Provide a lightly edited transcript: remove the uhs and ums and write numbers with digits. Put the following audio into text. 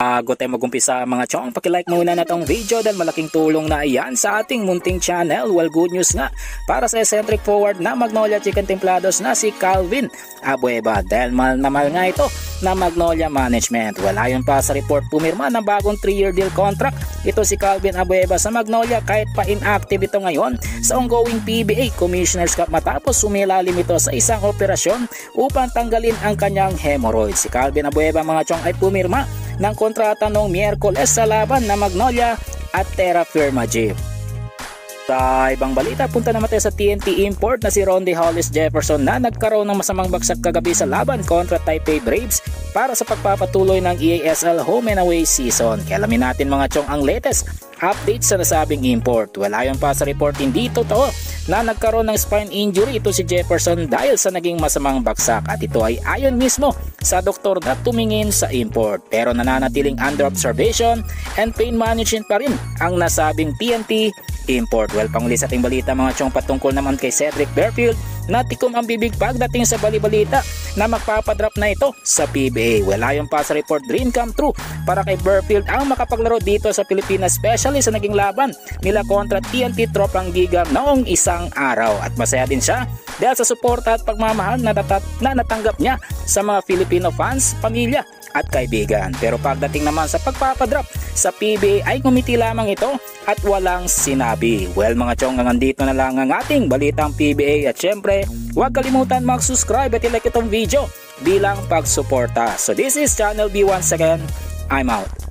Bago tayo mag-umpisa mga chong, pakilike muna na tong video dahil malaking tulong na iyan sa ating munting channel. Well, good news nga para sa eccentric forward na Magnolia Chicken Templados na si Calvin Abueva dahil mahal na mahal nga ito na Magnolia Management. Well, ayon pa sa report, pumirma ng bagong 3-year deal contract ito si Calvin Abueva sa Magnolia kahit pa inactive ito ngayon sa ongoing PBA Commissioner's Cup matapos sumilalim ito sa isang operasyon upang tanggalin ang kanyang hemorrhoid. Si Calvin Abueva mga chong ay pumirma ng kontrata noong Miyerkules sa laban na Magnolia at Terra Firma Gym. Sa ibang balita, punta naman tayo sa TNT import na si Rondy Hollis Jefferson na nagkaroon ng masamang bagsak kagabi sa laban kontra Taipei Braves para sa pagpapatuloy ng EASL home and away season. Kaya alamin natin mga chong ang latest update sa nasabing import. Well, ayon pa sa report, hindi totoo na nagkaroon ng spine injury ito si Jefferson dahil sa naging masamang bagsak at ito ay ayon mismo sa doktor na tumingin sa import. Pero nananatiling under observation and pain management pa rin ang nasabing TNT import. Well, panguli sa ating balita mga chong patungkol naman kay Cedric Berfield na tikom ang bibig pagdating sa balibalita na magpapadrop na ito sa PBA. Well, ayon pa sa report, dream come true para kay Berfield ang makapaglaro dito sa Pilipinas, especially sa naging laban nila kontra TNT Tropang Giga noong isang araw. At masaya din siya dahil sa suporta at pagmamahal na natanggap niya sa mga Filipino fans, pamilya at kaibigan. Pero pagdating naman sa pagpapadrop sa PBA ay ngumiti lamang ito at walang sinabi. Well mga chong, nandito na lang ang ating balitang PBA at syempre huwag kalimutan mag-subscribe at i-like itong video bilang pagsuporta. So this is Channel B once again. I'm out.